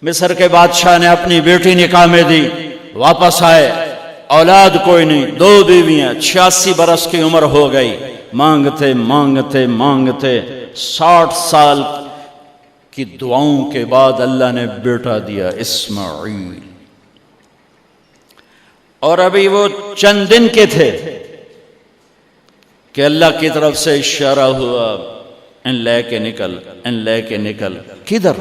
مصر کے بادشاہ نے اپنی بیٹی نکاح میں دی، واپس آئے، اولاد کوئی نہیں، 2 بیویاں، 86 برس کی عمر ہو گئی، مانگتے مانگتے مانگتے 60 سال کی دعاؤں کے بعد اللہ نے بیٹا دیا، اسماعیل۔ اور ابھی وہ چند دن کے تھے کہ اللہ کی طرف سے اشارہ ہوا، ان لے کے نکل، ان لے کے نکل۔ کدھر؟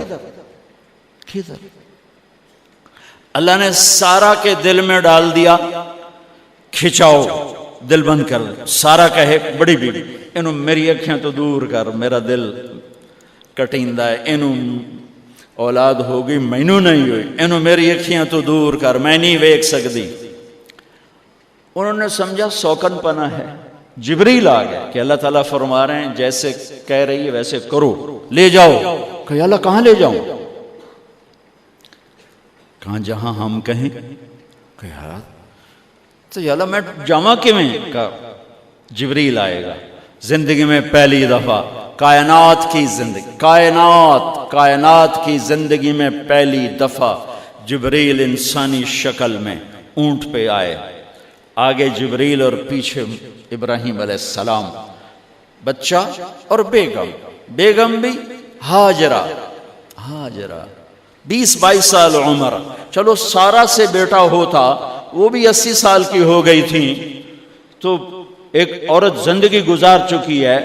اللہ نے سارا کے دل میں ڈال دیا، کھچاؤ، دل بند کر۔ سارا کہے بڑی بیوی، انہوں میری اکھیاں تو دور کر، میرا دل کٹیندہ ہے، انہوں اولاد ہوگی مینوں نہیں ہوئی، انہوں میری اکھیاں تو دور کر، میں نہیں ویکھ سکتی۔ انہوں نے سمجھا سوکن پنا ہے۔ جبریل آ گیا کہ اللہ تعالیٰ فرما رہے ہیں جیسے کہہ رہی ہے ویسے کرو، لے جاؤ۔ کہ یا اللہ کہاں لے جاؤں؟ کہاں جہاں ہم کہیں۔ کہ یار تو یا اللہ میں جاواں کیویں؟ کہا جبریل آئے گا زندگی میں پہلی دفعہ، کائنات کی زندگی میں پہلی دفعہ جبریل انسانی شکل میں اونٹ پہ آئے، آگے جبریل اور پیچھے ابراہیم علیہ السلام، بچہ اور بیگم بھی ہاجرہ 20-22 سال عمر۔ چلو سارا سے بیٹا ہوتا، وہ بھی 80 سال کی ہو گئی تھی، تو ایک عورت زندگی گزار چکی ہے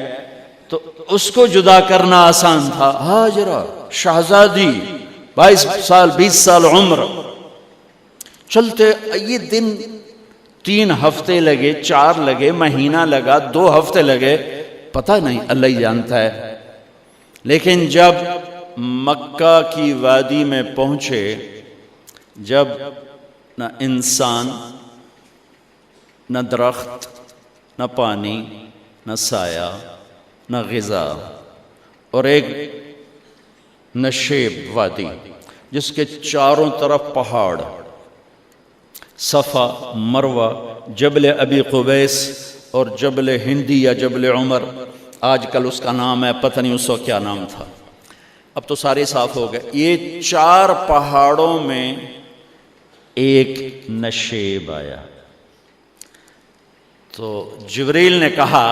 تو اس کو جدا کرنا آسان تھا۔ ہاجرہ شہزادی 22 سال 20 سال عمر۔ چلتے یہ دن 3 ہفتے لگے، 4 لگے، مہینہ لگا، 2 ہفتے لگے، پتہ نہیں، اللہ ہی جانتا ہے۔ لیکن جب مکہ کی وادی میں پہنچے، جب نہ انسان، نہ درخت، نہ پانی، نہ سایہ، نہ غذا، اور ایک نشیب وادی جس کے چاروں طرف پہاڑ، صفا، مروہ، جبل ابی قبیس اور جبل ہندی یا جبل عمر، آج کل اس کا نام ہے، پتہ نہیں اس وقت کیا نام تھا، اب تو سارے صاف ہو گئے۔ یہ 4 پہاڑوں میں ایک نشیب آیا، تو جبریل نے کہا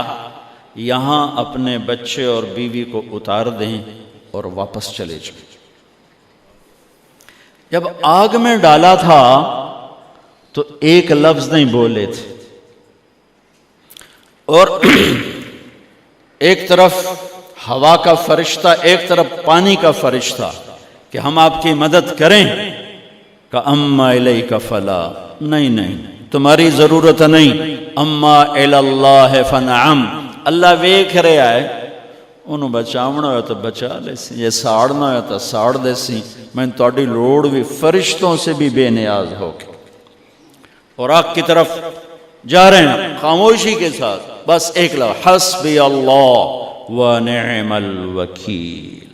یہاں اپنے بچے اور بیوی کو اتار دیں اور واپس چلے جائیں۔ جب آگ میں ڈالا تھا تو ایک لفظ نہیں بولے تھے، اور ایک طرف ہوا کا فرشتہ، ایک طرف پانی کا فرشتہ کہ ہم آپ کی مدد کریں، کہ اما الیک فلا، نہیں تمہاری ضرورت نہیں، اما الاللہ فنعم، اللہ ویکھ رہا ہے، انہوں بچاونا ہویا تو بچا لے سی، یہ ساڑنا ہویا تو ساڑ دے سی، میں تہاڈی لوڑ بھی فرشتوں سے بھی بے نیاز ہو کے۔ اور آگ کی طرف جا رہے ہیں خاموشی کے ساتھ، بس ایک لفظ، حسبی اللہ ونعم الوکیل،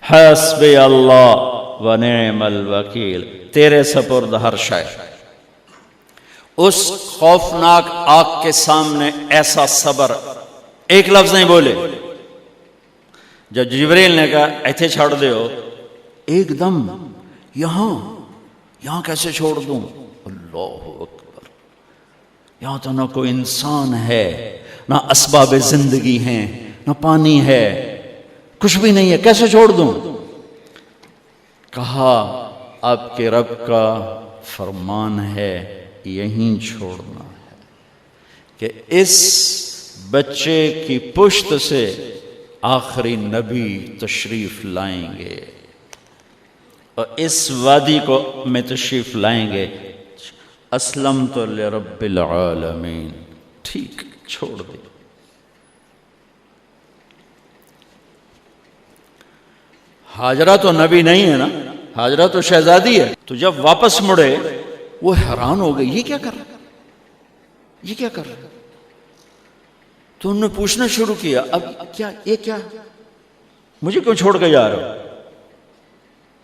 حسبی اللہ ونعم الوکیل، تیرے سپرد ہر شے۔ اس خوفناک آگ کے سامنے ایسا صبر، ایک لفظ نہیں بولے۔ جب جبریل نے کہا ایتھے چھوڑ دے ہو، ایک دم یہاں کیسے چھوڑ دوں؟ اللہ اکبر، یہاں تو نہ کوئی انسان ہے، نہ اسباب زندگی ہیں، نہ پانی ہے، کچھ بھی نہیں ہے، کیسے چھوڑ دوں؟ کہا آپ کے رب کا فرمان ہے یہیں چھوڑنا ہے، کہ اس بچے کی پشت سے آخری نبی تشریف لائیں گے اور اس وادی کو میں تشریف لائیں گے۔ اسلمت لرب العالمین، ٹھیک چھوڑ دے۔ ہاجرہ تو نبی نہیں ہے نا، ہاجرہ تو شہزادی ہے۔ تو جب واپس مڑے وہ حیران ہو گئی، یہ کیا کر رہا، یہ کیا کر رہا؟ تو انہوں نے پوچھنا شروع کیا، اب کیا یہ کیا، مجھے کیوں چھوڑ کے جا رہا ہو؟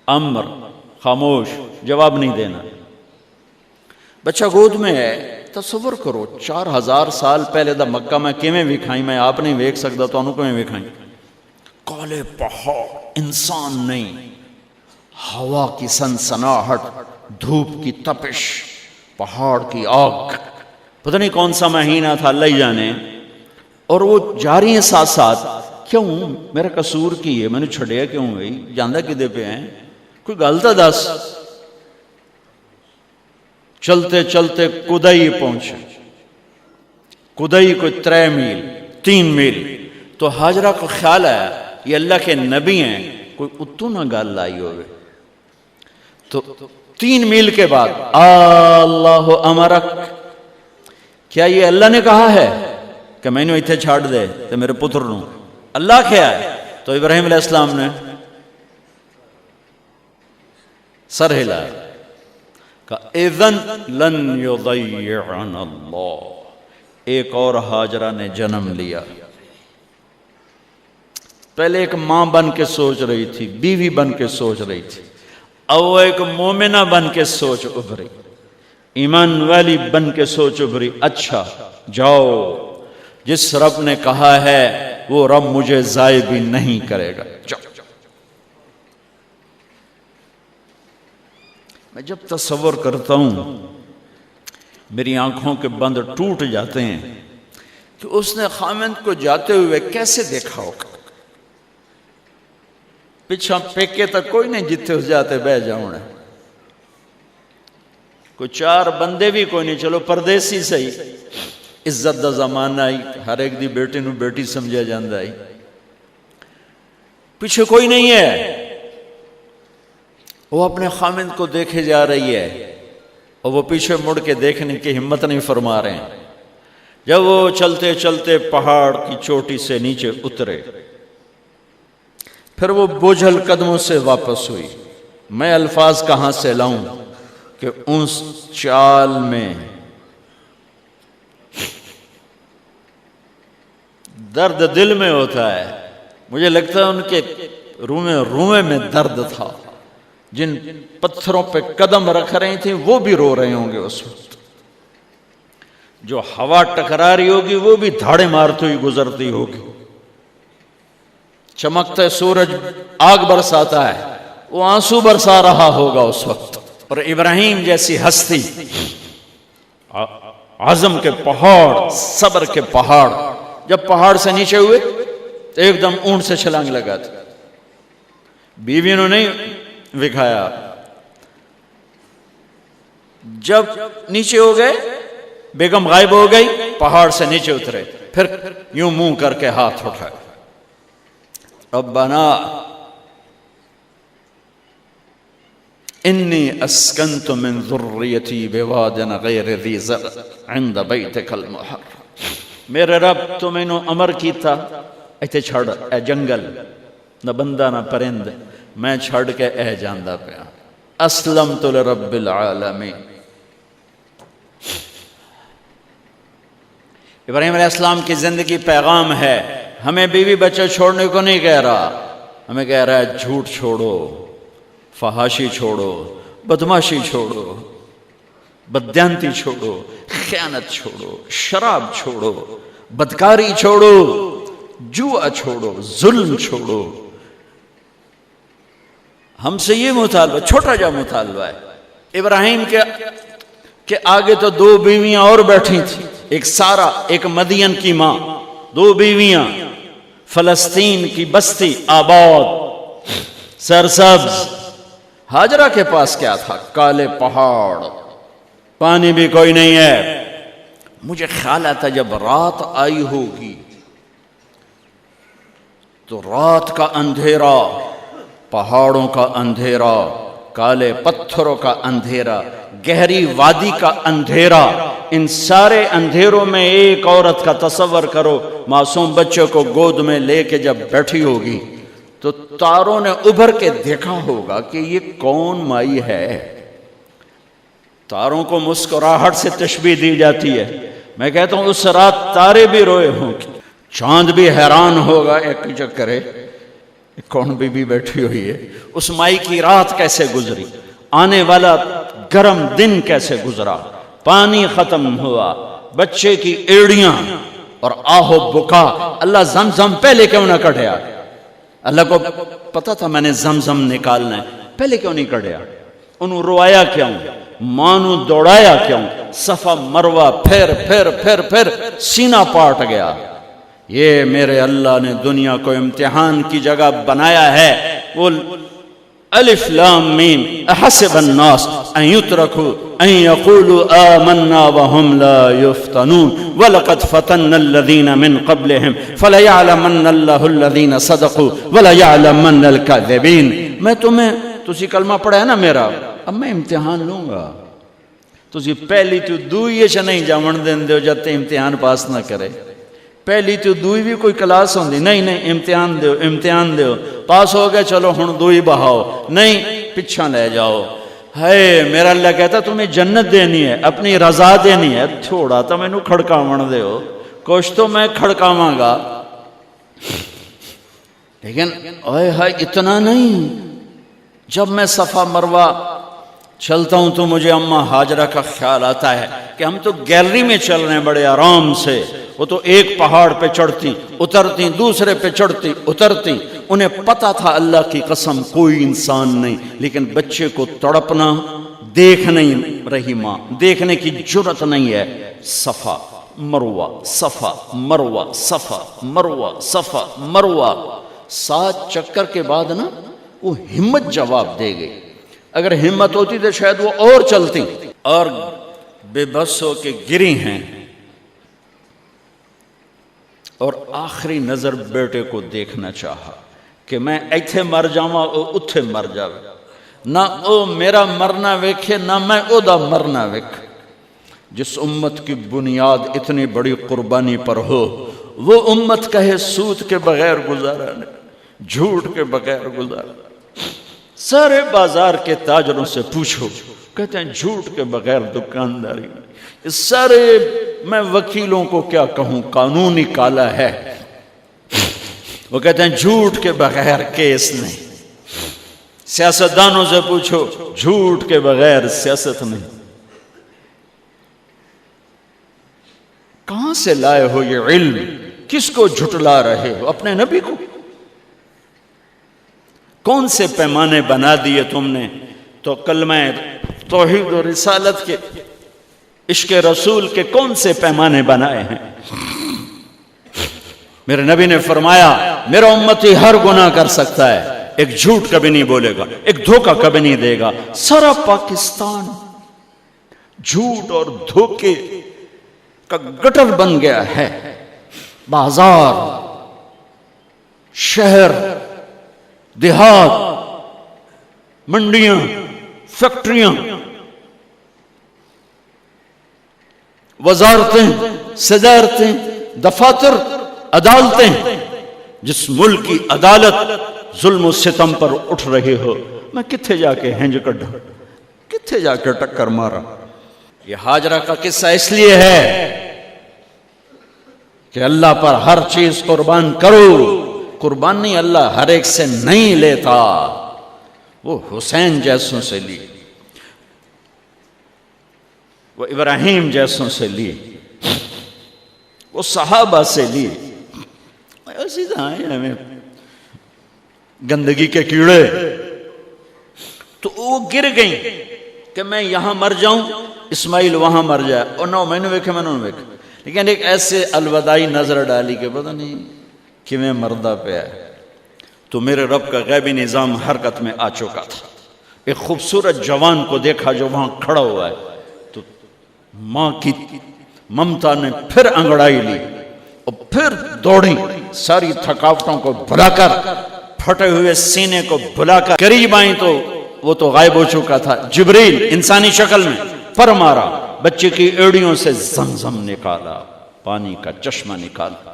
امر، خاموش، جواب نہیں دینا۔ بچہ گود میں ہے، تصور کرو 4000 سال پہلے دا مکہ میں کیویں وکھائیں، میں آپ نہیں ویکھ سکدا تو انہوں کیویں وکھائیں؟ کالے پہاڑ، انسان نہیں، ہوا کی سنسناہٹ، دھوپ کی تپش، پہاڑ کی آگ، پتہ نہیں کون سا مہینہ تھا اللہ ہی جانے، اور وہ جاری ہیں ساتھ ساتھ. کیوں میرا قصور کی ہے، میں نے چھڑیا کیوں گئی، جاندہ کدے پہ ہیں، کوئی گل تو دس. چلتے چلتے کدئی پہنچے. کدئی کوئی 3 میل 3 میل. تو ہاجرہ کو خیال آیا یہ اللہ کے نبی ہیں، کوئی اتو نہ گل لائی ہوئے. تو 3 میل کے بعد اللہ امرک، کیا یہ اللہ نے کہا ہے کہ میں نے اتنے چھاڑ دے تو میرے پتر نوں؟ اللہ کیا ہے؟ تو ابراہیم علیہ السلام نے سر ہلایا کہ اذن لن یضیعنا اللہ. ایک اور ہاجرہ نے جنم لیا. پہلے ایک ماں بن کے سوچ رہی تھی، بیوی بن کے سوچ رہی تھی، اب وہ ایک مومنہ بن کے سوچ ابھری، ایمان والی بن کے سوچ ابھری. اچھا جاؤ، جس رب نے کہا ہے وہ رب مجھے ضائع بھی نہیں کرے گا. جاؤ. میں جب تصور کرتا ہوں میری آنکھوں کے بند ٹوٹ جاتے ہیں کہ اس نے خامند کو جاتے ہوئے کیسے دیکھا ہوگا. پچھا پیکے تک کوئی نہیں جتھے اس جاتے بہ جاؤں. کوئی 4 بندے بھی کوئی نہیں، چلو پردیسی صحیح، عزت دا زمانہ آئی، ہر ایک دی بیٹی نو بیٹی سمجھا جاندہ آئی. پیچھے کوئی نہیں ہے، وہ اپنے خامند کو دیکھے جا رہی ہے اور وہ پیچھے مڑ کے دیکھنے کی ہمت نہیں فرما رہے ہیں. جب وہ چلتے چلتے پہاڑ کی چوٹی سے نیچے اترے، پھر وہ بوجھل قدموں سے واپس ہوئی. میں الفاظ کہاں سے لاؤں کہ اس چال میں درد دل میں ہوتا ہے. مجھے لگتا ہے ان کے رومے میں درد تھا. جن پتھروں پہ قدم رکھ رہی تھیں وہ بھی رو رہے ہوں گے اس وقت. جو ہوا ٹکرا رہی ہوگی وہ بھی دھاڑے مارتی ہوئی گزرتی ہوگی. چمکتا سورج آگ برساتا ہے، وہ آنسو برسا رہا ہوگا اس وقت. اور ابراہیم جیسی ہستی، عزم کے پہاڑ، صبر کے پہاڑ، جب پہاڑ سے نیچے ہوئے تو ایک دم اونٹ سے چھلانگ لگا تھا. بیوی نے نہیں دکھایا. جب نیچے ہو گئے، بیگم غائب ہو گئی، پہاڑ سے نیچے اترے، پھر یوں منہ کر کے ہاتھ اٹھائے، ربنا انی اسکنت من ذریتی بواد غیر ذی زرع عند بیتک المحرم. میرے رب تو میں نے امر کیتا ایتھے چھڑ، اے جنگل، نہ بندہ نہ پرند، میں چھڑ کے اے جاندہ پیا. اسلمت لرب العالمین. ابراہیم علیہ السلام کی زندگی پیغام ہے. ہمیں بیوی بچے چھوڑنے کو نہیں کہہ رہا، ہمیں کہہ رہا ہے جھوٹ چھوڑو، فحاشی چھوڑو، بدماشی چھوڑو، بددیانتی چھوڑو، خیانت چھوڑو، شراب چھوڑو، بدکاری چھوڑو، جوا چھوڑو، ظلم چھوڑو. ہم سے یہ مطالبہ، چھوٹا جا مطالبہ ہے. ابراہیم کے آگے تو 2 بیویاں اور بیٹھی تھیں، ایک سارا، ایک مدین کی ماں، 2 بیویاں. فلسطین کی بستی آباد، سرسبز. ہاجرہ کے پاس کیا تھا؟ کالے پہاڑ، پانی بھی کوئی نہیں ہے. مجھے خیال آتا جب رات آئی ہوگی تو رات کا اندھیرا، پہاڑوں کا اندھیرا، کالے پتھروں کا اندھیرا، گہری وادی کا اندھیرا، ان سارے اندھیروں میں ایک عورت کا تصور کرو، معصوم بچے کو گود میں لے کے جب بیٹھی ہوگی تو تاروں نے ابھر کے دیکھا ہوگا کہ یہ کون مائی ہے. تاروں کو مسکراہٹ سے تشبیہ دی جاتی ہے. میں کہتا ہوں اس رات تارے بھی روئے ہوں گے، چاند بھی حیران ہوگا، ایک چکرے کون بی بی بیٹھی ہوئی ہے. اس مائی کی رات کیسے گزری، آنے والا گرم دن کیسے گزرا، پانی ختم ہوا، بچے کی ایڑیاں اور آہو بکا. اللہ زمزم پہلے کیوں نہ کٹیا؟ اللہ کو پتا تھا میں نے زمزم نکالنا ہے. پہلے کیوں نہیں کڑیا؟ انہوں روایا کیوں؟ مانو دوڑایا کیوں؟ صفا مروہ پھر پھر پھر پھر سینہ پاٹ گیا۔ یہ میرے اللہ نے دنیا کو امتحان کی جگہ بنایا ہے۔ وہ الف لام میم احسب الناس ان يتركوا ان يقولوا آمنا وهم لا يفتنون ولقد فتنا الذين من قبلهم فليعلمن الله الذين صدقوا وليعلمن الكاذبين۔ میں تمہیں تسی کلمہ پڑھا ہے نا میرا، اب میں امتحان لوں گا۔ تسی پہلی تو دوئی چ نہیں جاون دین دیو جب تے امتحان پاس نہ کرے۔ پہلی تو دوئی بھی کوئی کلاس ہوندی نہیں، نہیں امتحان دیو امتحان دیو، پاس ہو گئے چلو ہن دوئی بہاؤ، نہیں پچھا لے جاؤ۔ ہے میرا اللہ کہتا تمہیں جنت دینی ہے، اپنی رضا دینی ہے، تھوڑا تو میں نو کھڑکاون دیو، کچھ تو میں کھڑکاواں گا، لیکن اوئے ہائے اتنا نہیں۔ جب میں صفا مروہ چلتا ہوں تو مجھے اماں ہاجرہ کا خیال آتا ہے کہ ہم تو گیلری میں چل رہے ہیں بڑے آرام سے، وہ تو ایک پہاڑ پہ چڑھتی اترتی، دوسرے پہ چڑھتی اترتی، انہیں پتا تھا اللہ کی قسم کوئی انسان نہیں، لیکن بچے کو تڑپنا دیکھ نہیں رہی ماں، دیکھنے کی جرت نہیں ہے۔ صفا مروہ صفا مروہ صفا مروہ صفا مروہ، 7 چکر کے بعد نا وہ ہمت جواب دے گئی۔ اگر ہمت ہوتی تو شاید وہ اور چلتی، اور بے بس ہو کے گری ہیں، اور آخری نظر بیٹے کو دیکھنا چاہا کہ میں ایتھے مر جاواں او اتھے مر جاوے، نہ او میرا مرنا ویکھے نہ میں او دا مرنا ویکھ۔ جس امت کی بنیاد اتنی بڑی قربانی پر ہو، وہ امت کہے سود کے بغیر گزارا نہیں، جھوٹ کے بغیر گزارا۔ سارے بازار کے تاجروں سے پوچھو، کہتے ہیں جھوٹ کے بغیر دکانداری نہیں۔ اس سارے میں وکیلوں کو کیا کہوں، قانونی کالا ہے، وہ کہتے ہیں جھوٹ کے بغیر کیس نہیں۔ سیاستدانوں سے پوچھو، جھوٹ کے بغیر سیاست نہیں۔ کہاں سے لائے ہو یہ علم؟ کس کو جھٹلا رہے ہو؟ اپنے نبی کو؟ کون سے پیمانے بنا دیے تم نے؟ تو کلمہ توحید و رسالت کے، عشق رسول کے کون سے پیمانے بنائے ہیں؟ میرے نبی نے فرمایا میرا امتی ہر گناہ کر سکتا ہے، ایک جھوٹ کبھی نہیں بولے گا، ایک دھوکہ کبھی نہیں دے گا۔ سارا پاکستان جھوٹ اور دھوکے کا گٹر بن گیا ہے۔ بازار، شہر، دیہات، منڈیاں، فیکٹریاں، وزارتیں، صدارتیں، دفاتر، عدالتیں، جس ملک کی عدالت ظلم و ستم پر اٹھ رہے ہو، میں کتھے جا کے ہنج کڈھا، کتھے جا کے ٹکر مارا۔ یہ ہاجرہ کا قصہ اس لیے ہے کہ اللہ پر ہر چیز قربان کرو۔ قربان نہیں، اللہ ہر ایک سے نہیں لیتا، وہ حسین جیسوں سے لی، وہ ابراہیم جیسوں سے لی، وہ صحابہ سے لی۔ ایسی طرح ہمیں گندگی کے کیڑے، تو وہ گر گئیں کہ میں یہاں مر جاؤں، اسماعیل وہاں مر جائے، اور نہ میں نے ویکھے میں نے ویکھے، لیکن ایک ایسے الوداعی نظر ڈالی کہ پتہ نہیں کہ میں مردہ پہ ہے۔ تو میرے رب کا غیبی نظام حرکت میں آ چکا تھا۔ ایک خوبصورت جوان کو دیکھا جو وہاں کھڑا ہوا ہے، تو ماں کی ممتا نے پھر انگڑائی لی اور پھر دوڑی، ساری تھکاوٹوں کو بھلا کر، پھٹے ہوئے سینے کو بھلا کر قریب آئیں تو وہ تو غائب ہو چکا تھا۔ جبریل انسانی شکل میں پر مارا، بچے کی ایڑیوں سے زمزم نکالا، پانی کا چشمہ نکالا،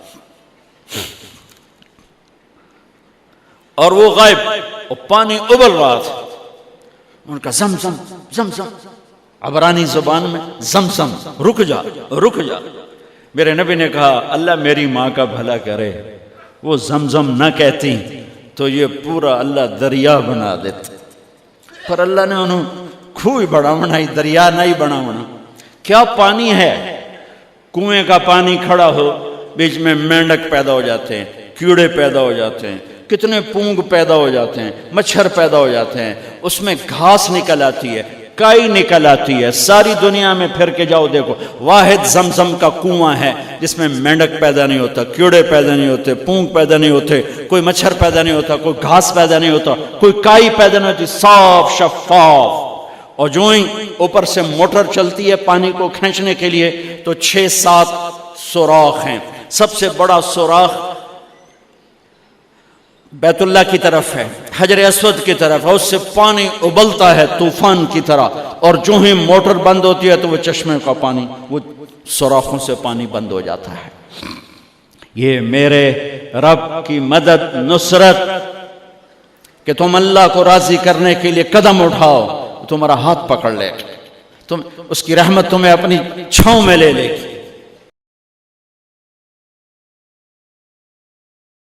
اور وہ غائب، اور پانی ابل رہا تھا۔ ان کا زمزم زمزم، عبرانی زبان میں زمزم، رک جا رک جا۔ میرے نبی نے کہا اللہ میری ماں کا بھلا کرے، وہ زمزم نہ کہتی تو یہ پورا اللہ دریا بنا دیتے، پر اللہ نے انہوں کھوئی بڑا بنائی، دریا نہیں بنا بنا۔ کیا پانی ہے؟ کنویں کا پانی کھڑا ہو، بیچ میں مینڈک پیدا ہو جاتے ہیں، کیڑے پیدا ہو جاتے ہیں، کتنے پونگ پیدا ہو جاتے ہیں، مچھر پیدا ہو جاتے ہیں، اس میں گھاس نکل آتی ہے، کائی نکل آتی ہے، ساری دنیا میں پھر کے جاؤ دیکھو، واحد زمزم کا کنواں ہے جس میں مینڈک پیدا نہیں ہوتا، کیڑے پیدا نہیں ہوتے، پونگ پیدا نہیں ہوتے، کوئی مچھر پیدا نہیں ہوتا، کوئی گھاس پیدا نہیں ہوتا، کوئی کائی پیدا نہیں ہوتی، صاف شفاف. اور جو ہی اوپر سے موٹر چلتی ہے پانی کو کھینچنے کے لیے تو 6-7 سوراخ ہیں. سب سے بڑا سوراخ بیت اللہ کی طرف ہے، حجر اسود کی طرف ہے، اس سے پانی ابلتا ہے طوفان کی طرح، اور جو ہی موٹر بند ہوتی ہے تو وہ چشمے کا پانی، وہ سوراخوں سے پانی بند ہو جاتا ہے. یہ میرے رب کی مدد، نصرت، کہ تم اللہ کو راضی کرنے کے لیے قدم اٹھاؤ، تمہارا ہاتھ پکڑ لے، تم اس کی رحمت تمہیں اپنی چھاؤں میں لے لے گی.